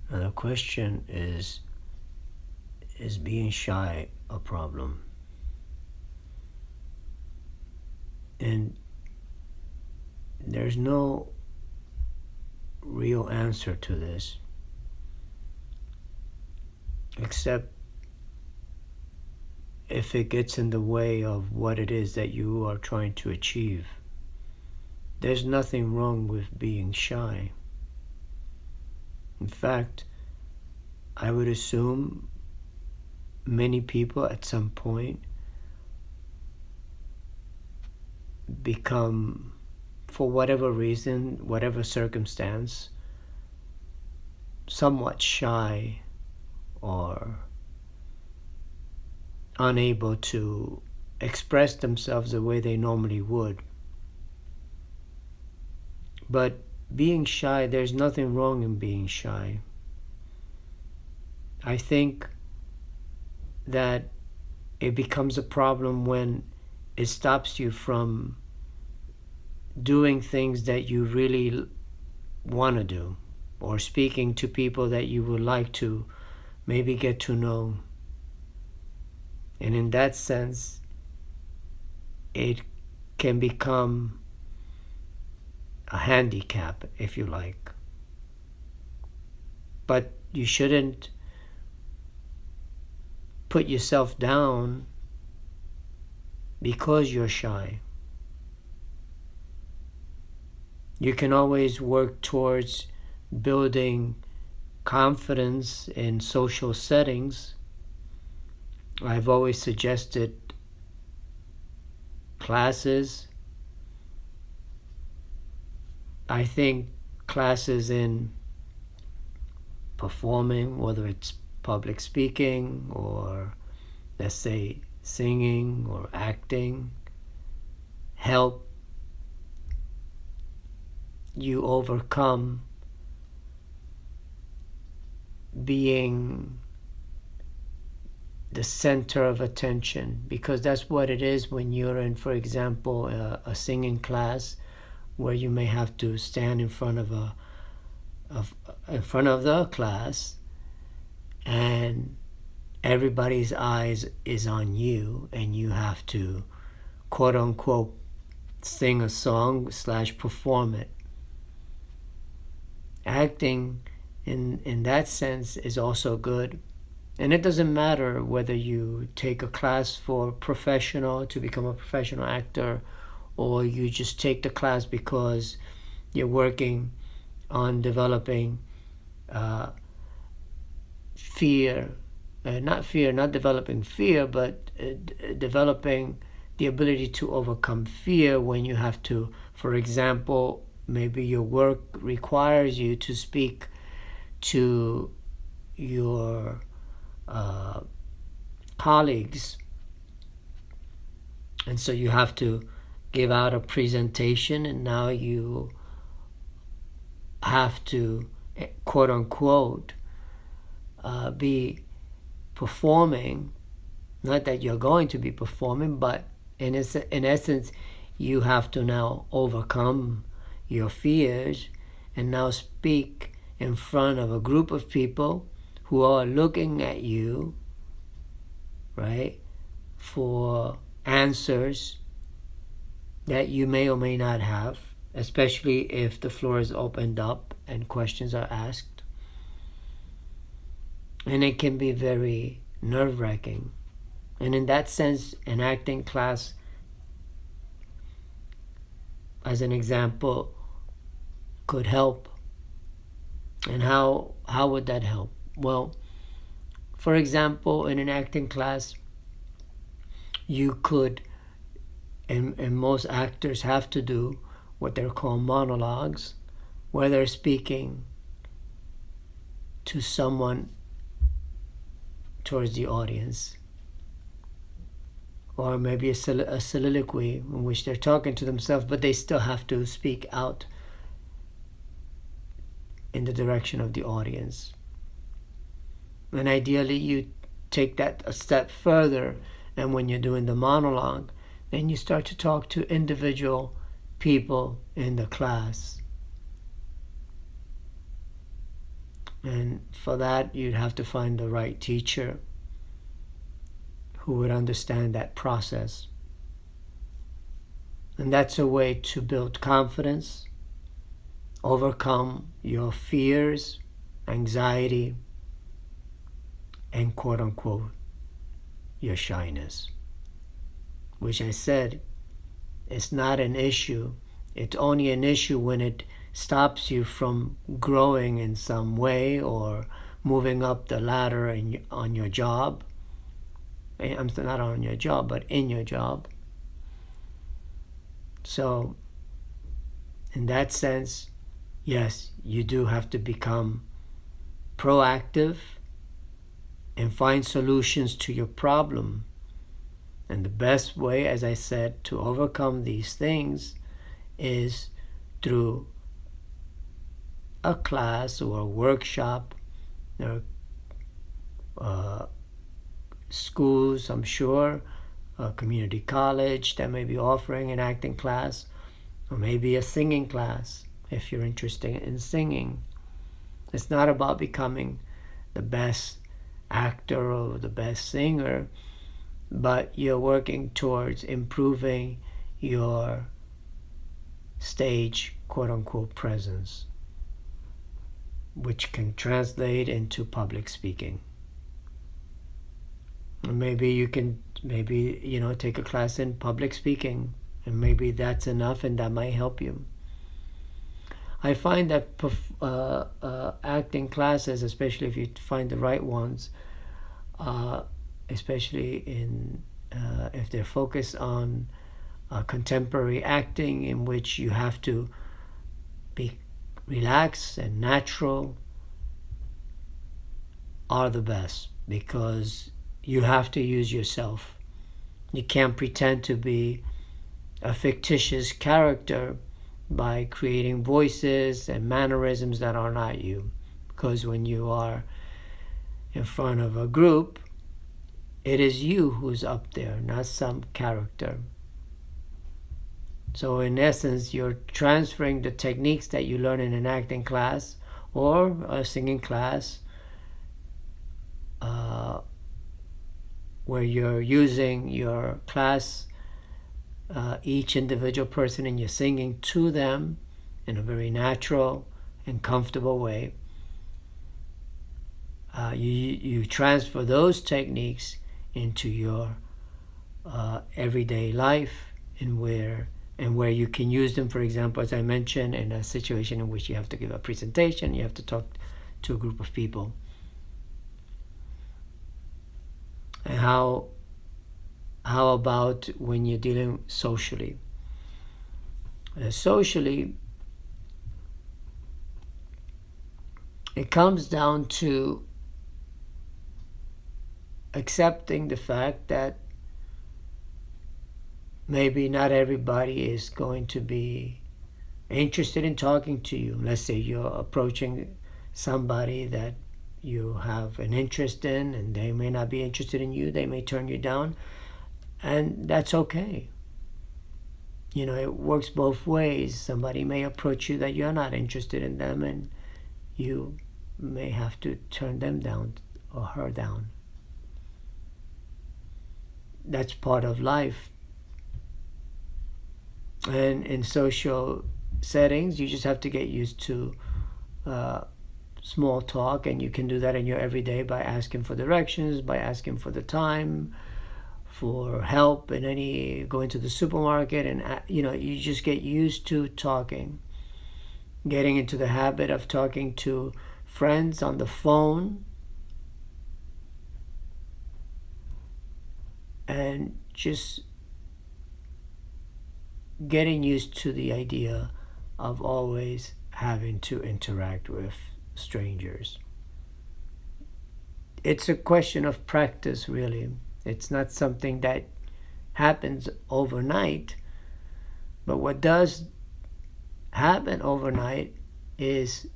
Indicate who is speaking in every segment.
Speaker 1: And the question is being shy a problem? And there's no real answer to this, except if it gets in the way of what it is that you are trying to achieve. There's nothing wrong with being shy. In fact, I would assume many people at some point become, for whatever reason, whatever circumstance, somewhat shy or unable to express themselves the way they normally would. But being shy, there's nothing wrong in being shy. I think that it becomes a problem when it stops you from doing things that you really want to do, or speaking to people that you would like to maybe get to know. And in that sense, it can become a handicap, if you like. But you shouldn't put yourself down because you're shy. You can always work towards building confidence in social settings. I've always suggested classes. I think classes in performing, whether it's public speaking or, let's say, singing or acting, help you overcome being the center of attention, because that's what it is when you're in, for example, a singing class where you may have to stand in front of the class, and everybody's eyes is on you, and you have to quote unquote sing a song / perform it. Acting in that sense is also good. And it doesn't matter whether you take a class to become a professional actor, or you just take the class because you're working on developing not developing fear, but developing the ability to overcome fear when you have to, for example, maybe your work requires you to speak to your colleagues, and so you have to give out a presentation, and now you have to quote unquote be performing. Not that you're going to be performing, but in essence you have to now overcome your fears and now speak in front of a group of people who are looking at you, right, for answers that you may or may not have, especially if the floor is opened up and questions are asked. And it can be very nerve-wracking. And in that sense, an acting class, as an example, could help. And how would that help? Well, for example, in an acting class, you could, and most actors have to do what they're called monologues, where they're speaking to someone towards the audience, or maybe a soliloquy in which they're talking to themselves, but they still have to speak out in the direction of the audience. And ideally you take that a step further, and when you're doing the monologue, then you start to talk to individual people in the class. And for that, you'd have to find the right teacher who would understand that process. And that's a way to build confidence, overcome your fears, anxiety, and quote unquote, your shyness. Which I said, it's not an issue. It's only an issue when it stops you from growing in some way or moving up the ladder on your job. I'm not on your job, but in your job. So, in that sense, yes, you do have to become proactive and find solutions to your problem. And the best way, as I said, to overcome these things is through a class or a workshop. There are schools, I'm sure, a community college that may be offering an acting class, or maybe a singing class if you're interested in singing. It's not about becoming the best actor or the best singer, but you're working towards improving your stage, quote-unquote, presence, which can translate into public speaking. And maybe you can, take a class in public speaking, and maybe that's enough and that might help you. I find that acting classes, especially if you find the right ones, especially if they're focused on contemporary acting, in which you have to be relaxed and natural, are the best, because you have to use yourself. You can't pretend to be a fictitious character by creating voices and mannerisms that are not you. Because when you are in front of a group, it is you who's up there, not some character. So in essence, you're transferring the techniques that you learn in an acting class or a singing class, where you're using your class, each individual person in your singing, to them in a very natural and comfortable way. You transfer those techniques into your everyday life, and where you can use them, for example, as I mentioned, in a situation in which you have to give a presentation, you have to talk to a group of people. And how about when you're dealing socially? Socially, it comes down to accepting the fact that maybe not everybody is going to be interested in talking to you. Let's say you're approaching somebody that you have an interest in, and they may not be interested in you. They may turn you down, and that's okay. It works both ways. Somebody may approach you that you're not interested in them, and you may have to turn them down or her down. That's part of life. And in social settings, you just have to get used to small talk, and you can do that in your everyday by asking for directions, by asking for the time, for help in going to the supermarket, and you just get used to talking, getting into the habit of talking to friends on the phone, and just getting used to the idea of always having to interact with strangers. It's a question of practice, really. It's not something that happens overnight, but what does happen overnight is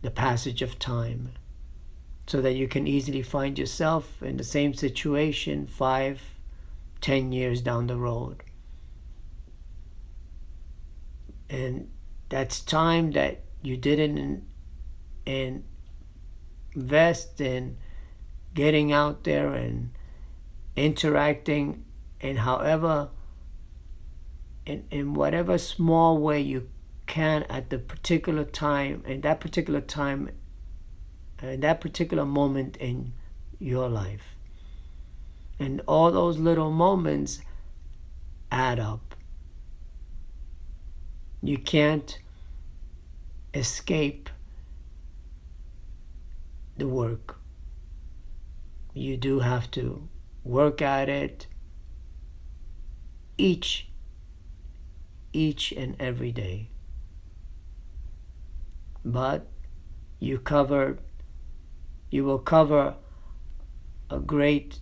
Speaker 1: the passage of time, so that you can easily find yourself in the same situation 5-10 years down the road. And that's time that you didn't invest in getting out there and interacting in in whatever small way you can at the particular time, in that particular time, in that particular moment in your life. And all those little moments add up. You can't escape the work. You do have to work at it each and every day. But you will cover a great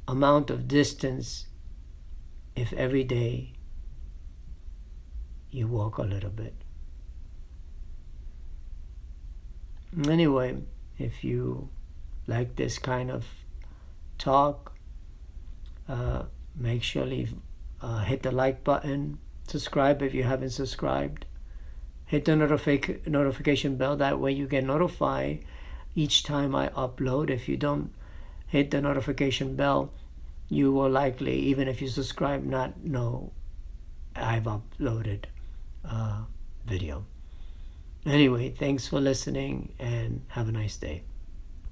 Speaker 1: amount of distance if every day you walk a little bit. Anyway, if you like this kind of talk, make sure hit the like button, subscribe if you haven't subscribed, hit the notification bell. That way you get notified each time I upload. If you don't hit the notification bell, you will likely, even if you subscribe, not know I've uploaded a video. Anyway, thanks for listening and have a nice day.